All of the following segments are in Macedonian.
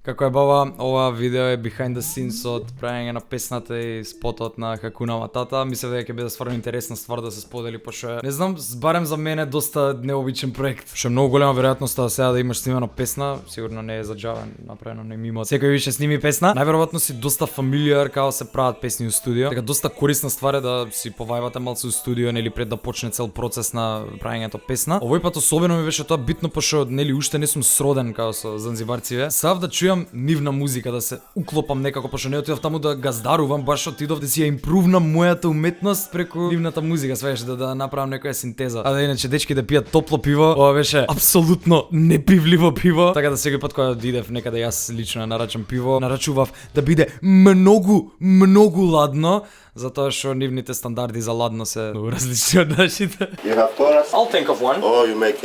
Како е баба, ова видео е behind the scenes од правење на песната и спотот на Хакуна Матата. Мислев дека ќе биде стварно интересна ствар да се сподели, пошто е, не знам, барем за мене доста необичен проект. Што е многу голема веројатност сега да имаш снимана песна, сигурно не е за џабе направено, не мимо. Секој више сними песна, најверојатно си доста фамилиар како се прават песни у студио. Така доста корисна ствар е да си повајбате малку у студио, нели пред да почне цел процес на правењето песна. Овој пат особено ми беше тоа битно, пошто нели уште не сум сроден како со занзибарциве. Сав да чујам нивна музика, да се уклопам некако, пошто не отидов таму да газдарувам, баш отидов да си ја импрувнам мојата уметност преку нивната музика, свееш да направам некоја синтеза. А да иначе дечки да пијат топло пиво, ова беше апсолутно непивливо пиво, така да секој пат кога идев некаде јас лично нарачам пиво, нарачував да биде многу ладно, затоа што нивните стандарди за ладно се многу различни од нашите. You have chorus? I'll think of one. Oh, you make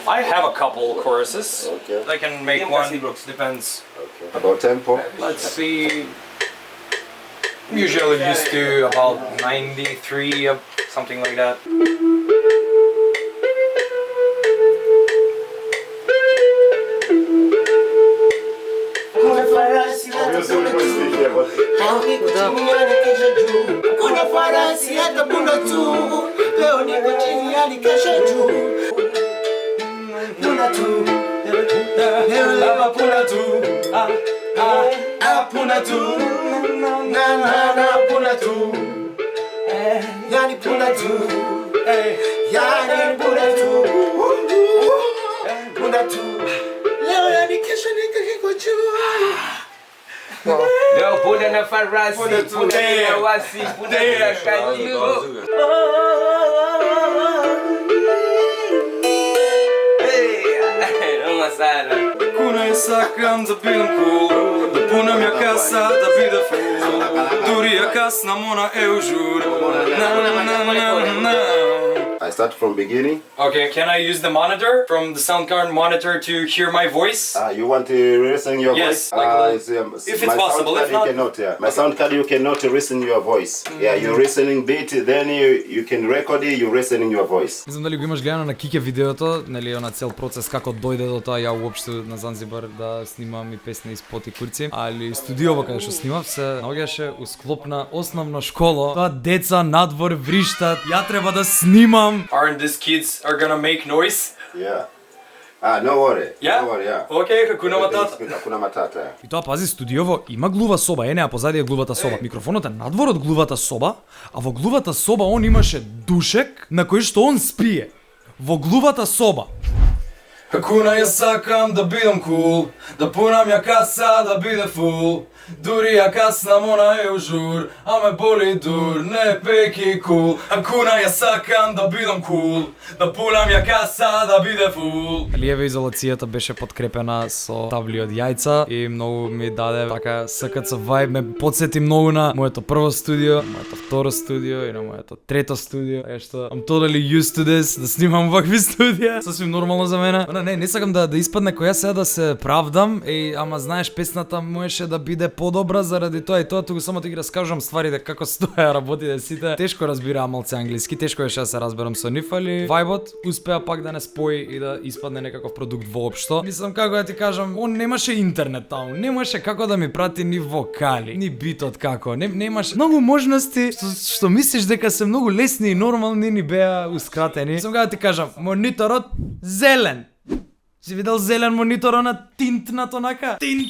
I have a couple choruses. Okay. I can make one. Depends. Okay. About tempo? Let's see. Usually used to about 93, something like that. Kuna farasi hata punda tu, leo niko chini hadi kesho juu. Punda tu, leo lava punda tu, punda tu, na punda tu, yani punda tu, yani punda tu, punda tu, leo yani kesho niko juu. Leo punda na farasi, punda na wasi, punda na kanyigo. Hey, uma Sara. Kuna je sakam da bidem cool, da punam ja kasa da bide full. Duri ja kasna mona eu žur. Na. I start from beginning. Okay, can I use the monitor from the sound card monitor to hear my voice? You want to listen your Yes, voice? if it's possible, Sound if card not- you cannot, yeah. My sound card you cannot listen your voice. Yeah, you're listening beat, then you can record it, you're listening your voice. Не знам дали го имаш гледано на Кике видеото, нели она цел процес како дојде до тоа ја уопшто на Занзибар да снимам и песни и спот и курци, али студиово каде што снимав се наоѓаше у склоп на основна школа. Тоа деца надвор вриштат, ја треба да снимам. Aren't these kids are gonna make noise? Yeah. No worry. Yeah? No worry, yeah. Okay, Hakuna Matata. Hakuna Matata. И тоа пази студиово има глува соба, неа позади е глувата соба. Микрофонот е надвор од глувата соба, а во глувата соба он имаше душек на кој што он спие. Во глувата соба. Хакуна ја сакам да бидам кул, да пунам ја каса да биде фул. Дури ја каснам она е ужур, а ме боли дур, не пеки кул. Хакуна ја сакам да бидам кул, да пунам ја каса да биде фул. Лиева изолацијата беше подкрепена со табли од јајца и многу ми даде така СКЦ вајб, ме потсети многу на моето прво студио, моето второ студио и на моето трето студио. Е што I'm totally used to this, да снимам вакви студија, сосвим нормално за мене. Не сакам да испадне која сега да се правдам, ама знаеш песната можеше да биде подобра заради тоа и тоа, туку само ти ги раскажувам стварите како стоја работите сите. Тешко разбирам малце англиски, тешко беше да се разберам со нив, али вајбот успеа пак да не спои и да испадне некаков продукт воопшто. Мислам како да ти кажам, он немаше интернет таму, немаше како да ми прати ни вокали, ни битот како, немаше многу можности што мислиш дека се многу лесни и нормални ни беа ускратени. Мислам како да ти кажам, мониторот зелен. Си видел зелен монитор на тинтнат онака? Тинт.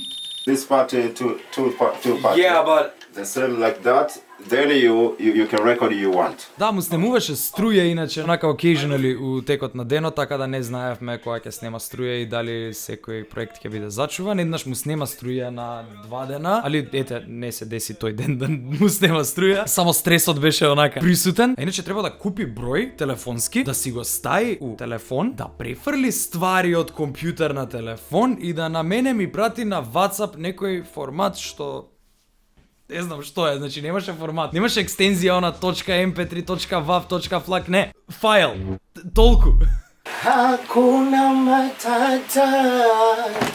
This part two parts. Yeah, but The same like that. Then you can record you want. да, му снемуваше струја иначе, онака occasionally у текот на денот, така да не знаевме кога ќе снема струја и дали секој проект ќе биде зачуван. Еднаш му снема струја на 2 дена, али ете, не се деси тој ден да му снема струја. Само стресот беше онака присутен. А иначе треба да купи број телефонски, да си го стаи у телефон, да префрли ствари од компјутер на телефон и да на мене ми прати на WhatsApp некој формат што не знам што е, значи немаше формат. Немаше екстензија она .mp3, .wav, .flag, не. Файл. Толку. Hakuna Matata.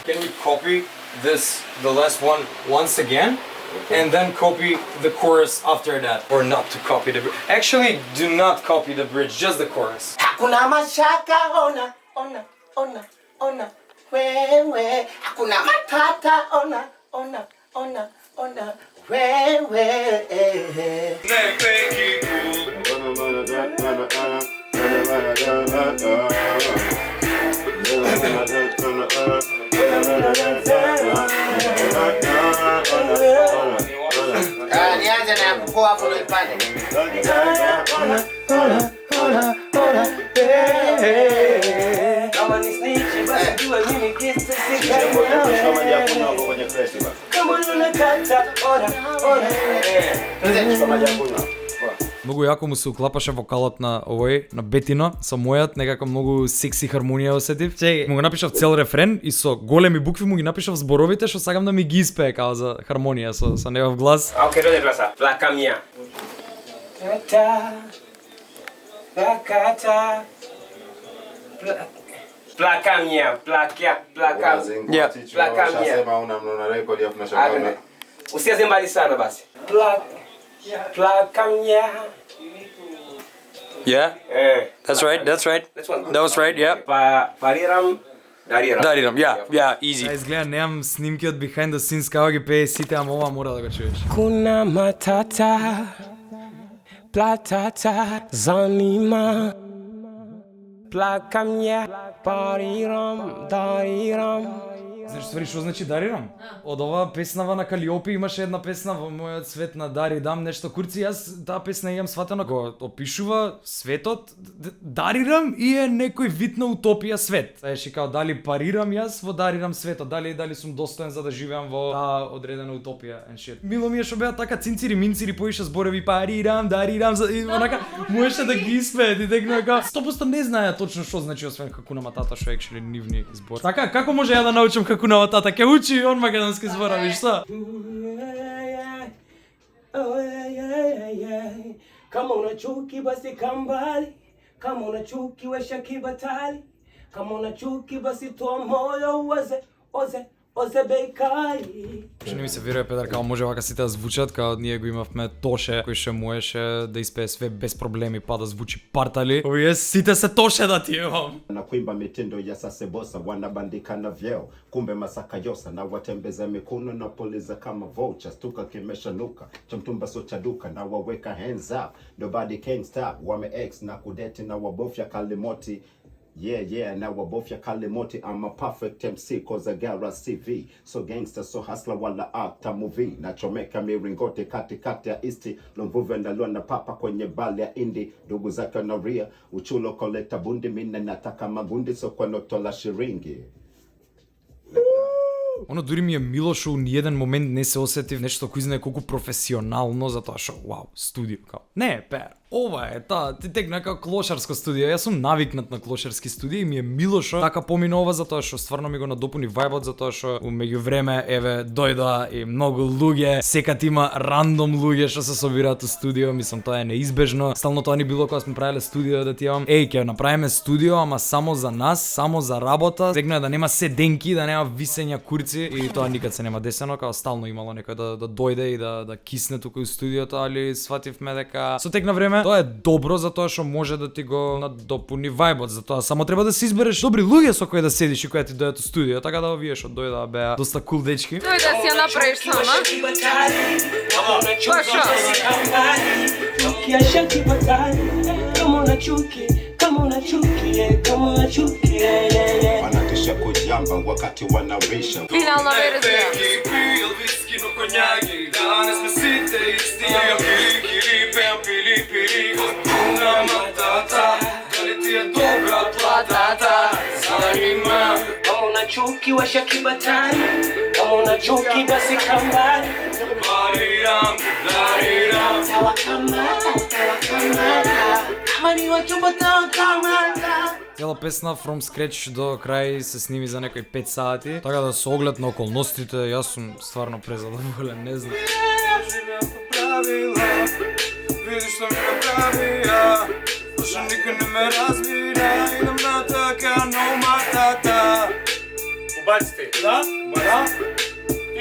Can we copy this, the last one, once again? And then copy the chorus after that. Or not to copy the bridge. Actually, do not copy the bridge, just the chorus. Hakuna mashaka, ona, wewe. Hakuna matata, ona, wewe. Nianze na ya kupoa hapo ndo ipande. Kama ni snitch basi jua mimi kisa kama unakata Многу јако му се уклапаше вокалот на овој, на Бетино, со мојот, некако многу секси хармонија осетив. Чеј, му го напишав цел рефрен и со големи букви му ги напишав зборовите што сакам да ми ги испее као за хармонија со негов глас. Окей, дојде гласа. Плака мија. Плака мија, плака mia. Usia mbali sana basi. Plaka mia. Yeah, that's right. That was right, yeah. Pariram, Dariram, yeah, easy. Да, изгледа немам снимки од behind the scenes како ги пее сите, ама ова мора да го чуеш. Kuna matata, platata, zanima. Plaka mia, pariram, dariram. Знаеш ствари што значи дарирам? Од оваа песнава на Калиопи имаше една песна во мојот свет на Дари дам нешто курци, јас таа песна имам сватено го опишува светот, дарирам и е некој вид на утопија свет. Знаеш и као дали парирам јас во дарирам светот, дали сум достоен за да живеам во таа одредена утопија and shit. Мило ми е што беа така цинцири минцири поише зборови парирам, дарирам и онака можеше да ги испеат и текно дека 100% не знаеа точно што значи освен Хакуна Матата што actually нивни збор. Така како може ја да научам Хакуна Матата, ќе учи он македонски зборови, што? Kama unachuki basi kambali, kama unachuki wesha kibatali, kama unachuki basi toa moyo oze bekali. Што не ми се верува Петар како може вака сите да звучат, као ние го имавме Тоше кој ше можеше да испее све без проблеми па да звучи партали. Овие сите се Тоше да ти имам. Na kuimba mitindo ya sasebosa wanabandika na vyeo, kumbe masaka yosa na watembeza mikono na poliza kama vulture, stuka kimeshanuka cha mtumba so cha duka na waweka hands up, nobody can stop, wame ex na kudeti na wabofya kalimoti. Yeah, now wabofya kalimoti, I'm a perfect MC cause I got a CV. So gangster, so hustler wala actor movie. Nachomeka miringote katikati ya isti. Lomvuve ndalua na papa kwenye bali ya indi. Ndugu zake na ria, uchulo koleta bundi. Mine nataka magundi so kwa notola shiringi. Оно дури ми е мило што у ниеден момент не се осетив нешто кој знае колку професионално затоа што вау, студио као. Не, пер. Ова е ти тек нека клошарско студио. Јас сум навикнат на клошарски студии и ми е мило што така помина ова затоа што стварно ми го надопуни вајбот, затоа што у меѓувреме еве дојдоа и многу луѓе, секад има рандом луѓе што се собираат у студио, мислам тоа е неизбежно. Стално тоа ни било кога сме правеле студио да ти имам. Еј, ќе направиме студио, ама само за нас, само за работа. Сегна да нема седенки, да нема висења курци и тоа никад се нема десено, као стално имало некој да дојде и да кисне тука у студиото, али свативме дека со тек на време тоа е добро затоа што може да ти го надопуни вајбот, затоа само треба да си избереш добри луѓе со кои да седиш и кои ти дојдат у студио, така да овие што дојдоа беа доста кул дечки. Тој да си ја направиш сама. Wanatisha kujamba wakati wanawisha. Финална верзија. Kama unachuki washa kibatari, kama unachuki basi kambali. Kama ni wachumba tawakamata. Цела песна from scratch до крај се сними за некои 5 сати, така да со оглед на околностите јас сум стварно презадоволен, не знам. Видиш што ми направија, зашто никој не ме разбира, идам на така но матата. Убаците. Да?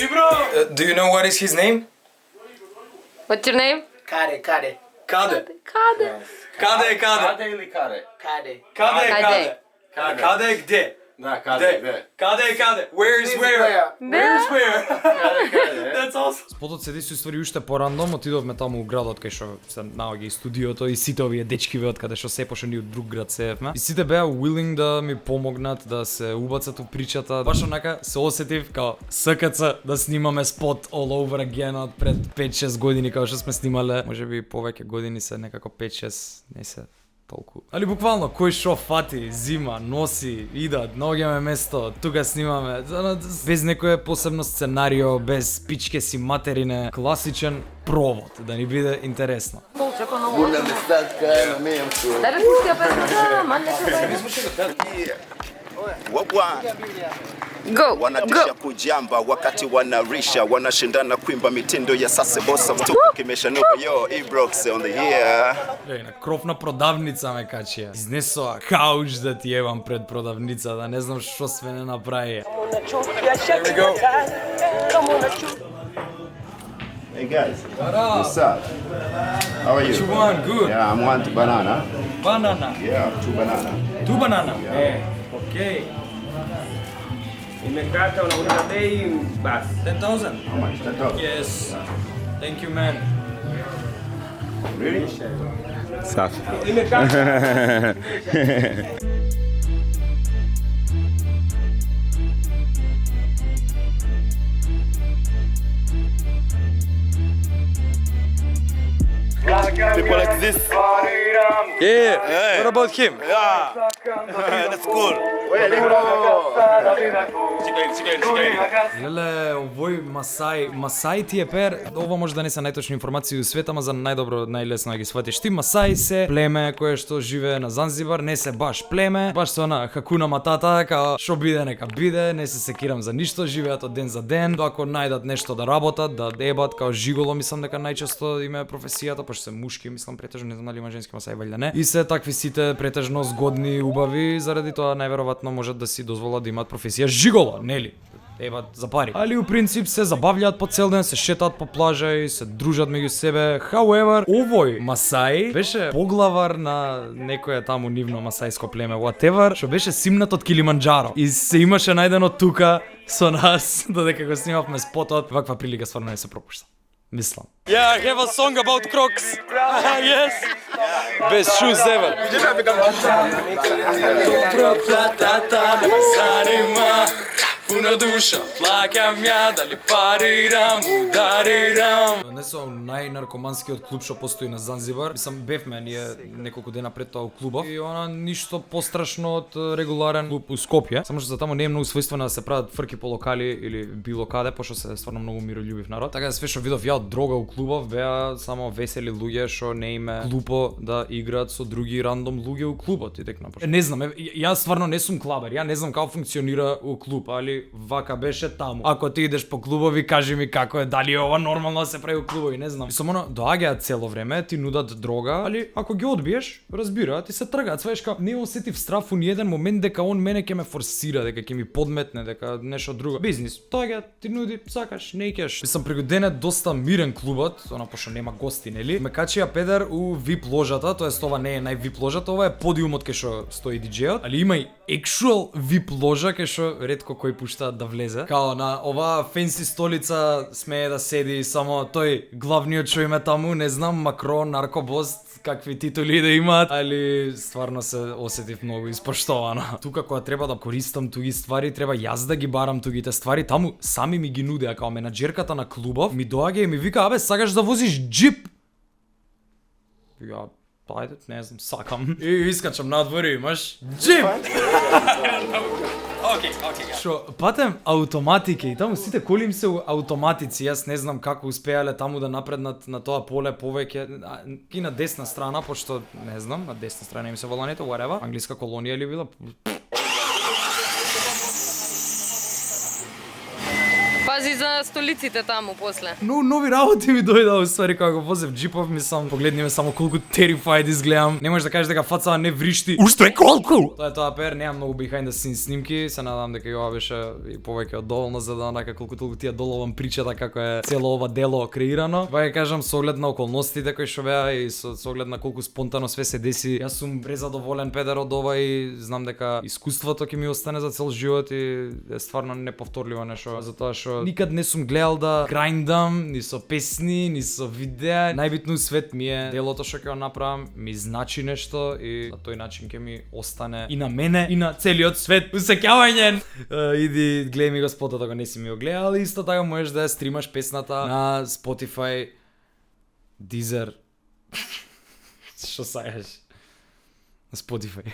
Ибро! Do you know what is his name? What's your name? Kade. Kade. Каде? Kade. Каде или каре? Kade. Kade. Каде? Kade где? На, каде? Каде? Where is where? Да. That's awesome. Спотот седи се уствари уште порандом, отидовме таму у градот кај што се наоѓа и студиото и сите овие дечкиве од каде што се пошто ни од друг град сеевме. И сите беа willing да ми помогнат да се убацат у причата. Баш онака се осетив као СКЦ да снимаме спот all over again од пред 5-6 години као што сме снимале. Можеби повеќе години се некако 5-6, не се толку. Али буквално кој шо фати, зима, носи, идат, наоѓаме место, тука снимаме. Без некое посебно сценарио, без пичке си материне, класичен провод, да ни биде интересно. Бурна местатка, намејам се. Дали пустија песната, манека. Go, Wanatisha go. kujamba wakati wanarisha, wanashindana kuimba mitindo ya sase bossa mtuku kimeshanuka. Yo, Ibrox on the year. На кров на продавница ме качија. Изнесоа кауч да ти евам пред продавница, да не знам што све не направи. Hey guys, what's up? How are you? Chuan, good. Yeah, I'm one banana. Banana. Yeah, 2 banana. 2 banana. Okay. Imekata unakuta bei basi. 10,000. How much? $10. Yes. Thank you, man. Really? Imekata. People like this. Yeah. What about him? That's cool. Леле, овој Масаи ти е пер, ова може да не се најточни информации у света, ама за најдобро, најлесно да ги сватиш ти. Масаи се племе кое што живее на Занзибар, не се баш племе, баш со она Хакуна Матата, као шо биде нека биде, не се секирам за ништо, живеат од ден за ден, ако најдат нешто да работат, да дебат, као жиголо, мислам дека најчесто им е професијата, пошто се мушки, мислам претежно, не знам дали има женски Масаи валјда не. И се такви сите претежно згодни, убави, заради тоа најверојатно можат да си дозволат да имаат професија жиголо, нели? Ебат за пари. Али у принцип се забавлjaат по цел ден, се шетаат по плажа и се дружат меѓу себе. However, овој Масаи беше поглавар на некое таму нивно масајско племе, whatever, што беше симнат од Килиманџаро. И се имаше најдено тука со нас, додека го снимавме спотот. Ваква прилика стварно не се пропушта. Мислам. Yeah, I have a song about Crocs. Yes. Best shoes ever. Пуна душа, плаќам ја, дали парирам, ударирам. Не сум најнаркоманскиот клуб што постои на Занзибар. Мислам, бевме ние неколку дена пред тоа у клубов и она ништо пострашно од регуларен клуб у Скопје. Само што за таму не е многу својствено да се прават фрки по локали или било каде, пошто се стварно многу мирољубив народ. Така да све што видов ја од дрога у клубов беа само весели луѓе што не им е глупо да играат со други рандом луѓе у клубот и текна. Не знам, јас стварно не сум клабер, ја не знам како функционира у клуб, али вака беше таму. Ако ти идеш по клубови, кажи ми како е, дали е ова нормално да се прави у клубови, не знам. Само доаѓаат цело време, ти нудат дрога, али ако ги одбиеш, разбираат и се тргаат. Сваеш ка не осетив страф у ниеден момент дека он мене ќе ме форсира, дека ќе ми подметне, дека нешто друго. Бизнис, доаѓа, ти нуди, сакаш, не икеш. Мислам пригоден е доста мирен клубот, она пошто нема гости, нели? Ме качија педер у VIP ложата, тоест ова не е нај VIP ложата, ова е подиумот кај што стои диџејот, али има и actual VIP ложа кај што ретко кој пушта да влезе. Као на оваа фенси столица смее да седи само тој главниот што има таму, не знам, Макрон, наркобост, какви титули да имаат, али стварно се осетив многу испоштовано. Тука кога треба да користам туги ствари, треба јас да ги барам тугите ствари, таму сами ми ги нудеа, као менаџерката на клубов ми доаѓа и ми вика, абе, сакаш да возиш джип? Ја, ајде, не знам, сакам. И искачам надвор и имаш джип! Okay. Шо, патем автоматики и таму сите коли им се автоматици, јас не знам како успеале таму да напреднат на тоа поле повеќе и на десна страна, пошто не знам, на десна страна им се воланите, whatever, англиска колонија или била. Пази за столиците таму после. Но нови работи ми дојдоа уствари кога го возев джипов, ми сам погледни ме само колку terrified изгледам. Не можеш да кажеш дека фацава не вришти. Уште колку? Тоа е тоа пер, немам многу behind the scenes снимки, се надам дека и ова беше и повеќе од доволно за да онака колку толку тие доловам причата како е цело ова дело креирано. Вај кажам со оглед на околностите кои што беа и со оглед на колку спонтано све се деси. Јас сум презадоволен педер од ова и знам дека искуството ќе ми остане за цел живот и е стварно неповторливо нешто, затоа што никад не сум гледал да грайндам ни со песни, ни со видеа. Најбитно свет ми е делото што ќе го направам, ми значи нешто и на тој начин ќе ми остане и на мене и на целиот свет. Усеќавање. Иди гледај ми го спотот ако не си ми го гледал, исто така можеш да ја стримаш песната на Spotify, Deezer. Што сајаш? На Spotify.